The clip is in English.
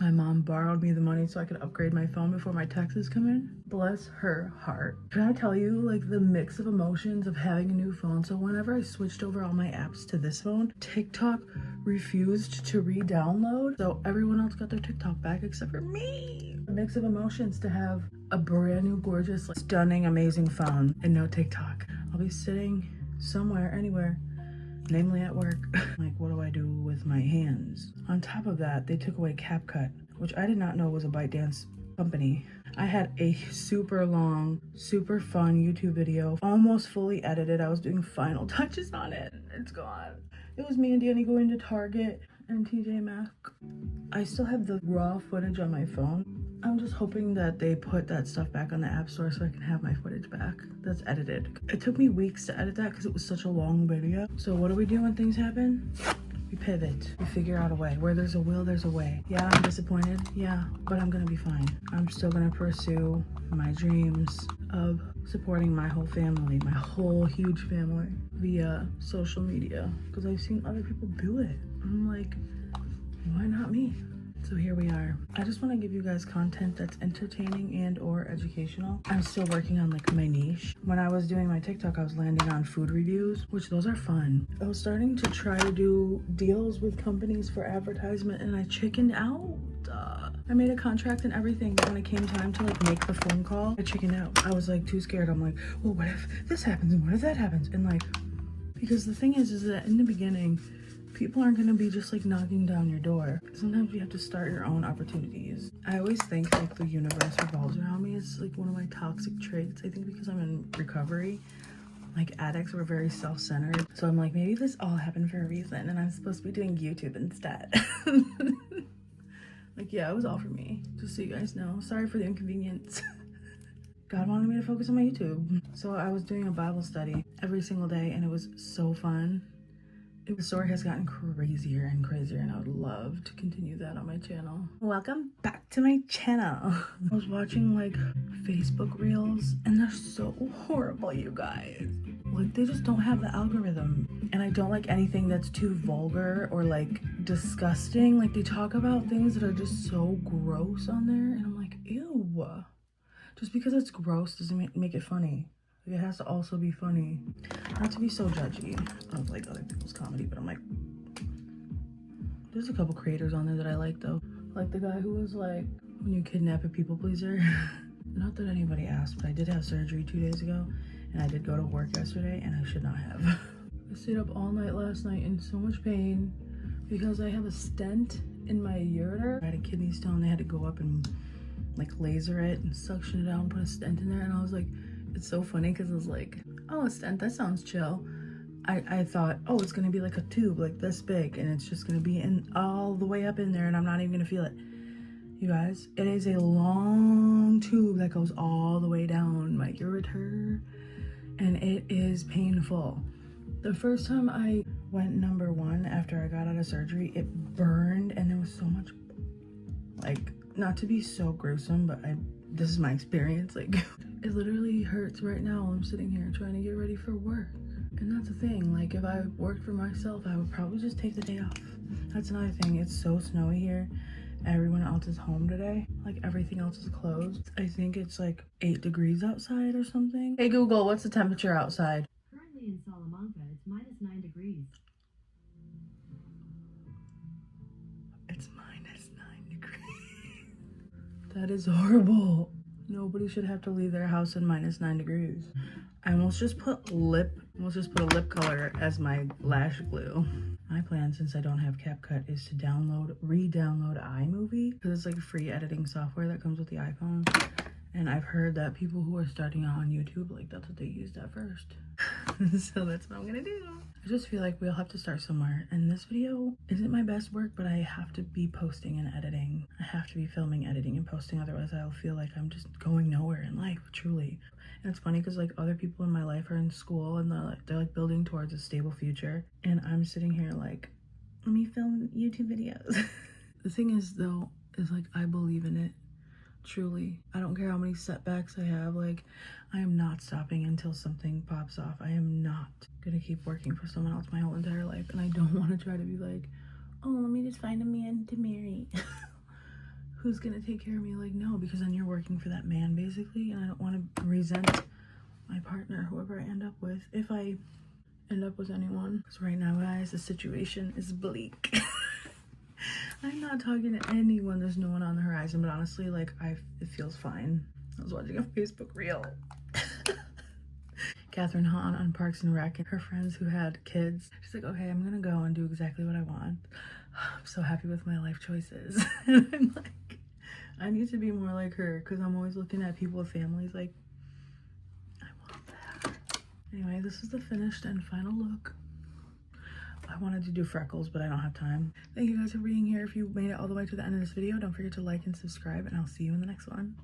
My mom borrowed me the money so I could upgrade my phone before my taxes come in. Bless her heart. Can I tell you, like, the mix of emotions of having a new phone? So whenever I switched over all my apps to this phone, TikTok refused to re-download. So everyone else got their TikTok back except for me. A mix of emotions to have a brand new, gorgeous, like, stunning, amazing phone and no TikTok. I'll be sitting somewhere, anywhere, namely at work. Like, what do I do with my hands? On top of that, they took away CapCut, which I did not know was a ByteDance company. I had a super long, super fun YouTube video, almost fully edited. I was doing final touches on it. It's gone. It was me and Danny going to Target and TJ Maxx. I still have the raw footage on my phone. I'm just hoping that they put that stuff back on the App Store so I can have my footage back that's edited. It took me weeks to edit that because it was such a long video. So what do we do when things happen? We pivot. We figure out a way. Where there's a will, there's a way. Yeah, I'm disappointed. Yeah, but I'm gonna be fine. I'm still gonna pursue my dreams of supporting my whole family, my whole huge family, via social media. Because I've seen other people do it. I'm like, why not me? So here we are. I just want to give you guys content that's entertaining and or educational. I'm still working on like my niche. When I was doing my TikTok, I was landing on food reviews, which those are fun. I was starting to try to do deals with companies for advertisement and I chickened out. I made a contract and everything, but when it came time to like make the phone call, I chickened out. I was like too scared. I'm like, well, what if this happens and what if that happens? And like, because the thing is that in the beginning, people aren't gonna be just like knocking down your door. Sometimes you have to start your own opportunities. I always think like the universe revolves around me. It's like one of my toxic traits. I think because I'm in recovery, like addicts were very self-centered. So I'm like, maybe this all happened for a reason and I'm supposed to be doing YouTube instead. Like, yeah, it was all for me. Just so you guys know. Sorry for the inconvenience. God wanted me to focus on my YouTube. So I was doing a Bible study every single day and it was so fun. The story has gotten crazier and crazier and I would love to continue that on my channel. Welcome back to my channel. I was watching like Facebook reels and they're so horrible, you guys. Like they just don't have the algorithm. And I don't like anything that's too vulgar or like disgusting. Like they talk about things that are just so gross on there and I'm like, ew. Just because it's gross doesn't make it funny. Like, it has to also be funny. Not to be so judgy of like other people's comedy, but I'm like, there's a couple creators on there that I like though. Like the guy who was like, when you kidnap a people pleaser. Not that anybody asked, but I did have surgery 2 days ago and I did go to work yesterday and I should not have. I stayed up all night last night in so much pain because I have a stent in my ureter. I had a kidney stone. They had to go up and like laser it and suction it out and put a stent in there. And I was like, it's so funny because it was like, oh, a stent, that sounds chill. I thought, oh, it's gonna be like a tube like this big and it's just gonna be in all the way up in there and I'm not even gonna feel it. You guys, it is a long tube that goes all the way down my ureter and it is painful. The first time I went number one after I got out of surgery, it burned and there was so much, like, not to be so gruesome, but this is my experience, like, it literally hurts right now. I'm sitting here trying to get ready for work. And that's the thing, like, if I worked for myself, I would probably just take the day off. That's another thing, it's so snowy here. Everyone else is home today. Like, everything else is closed. I think it's like 8 degrees outside or something. Hey Google, what's the temperature outside? Currently in Salamanca, it's -9 degrees. It's -9 degrees. That is horrible. Nobody should have to leave their house in -9 degrees. I almost just put a lip color as my lash glue. My plan, since I don't have CapCut, is to re-download iMovie because it's like free editing software that comes with the iPhone. And I've heard that people who are starting out on YouTube, like that's what they used at first. So that's what I'm gonna do. I just feel like we'll have to start somewhere. And this video isn't my best work, but I have to be posting and editing. I have to be filming, editing, and posting. Otherwise, I'll feel like I'm just going nowhere in life, truly. And it's funny because like other people in my life are in school and they're like building towards a stable future. And I'm sitting here like, let me film YouTube videos. The thing is though, is like I believe in it. Truly, I don't care how many setbacks I have. Like, I am not stopping until something pops off. I am not gonna keep working for someone else my whole entire life, and I don't want to try to be like, oh, let me just find a man to marry. who's gonna take care of me? Like, no, because then you're working for that man basically, and I don't want to resent my partner, whoever I end up with, if I end up with anyone. Because right now, guys, the situation is bleak. I'm not talking to anyone. There's no one on the horizon, but honestly, like, it feels fine. I was watching a Facebook reel. Catherine Hahn on Parks and Rec and her friends who had kids. She's like, okay, I'm gonna go and do exactly what I want. I'm so happy with my life choices. And I'm like, I need to be more like her, because I'm always looking at people with families like, I want that. Anyway, this is the finished and final look. I wanted to do freckles, but I don't have time. Thank you guys for being here. If you made it all the way to the end of this video, don't forget to like and subscribe, and I'll see you in the next one.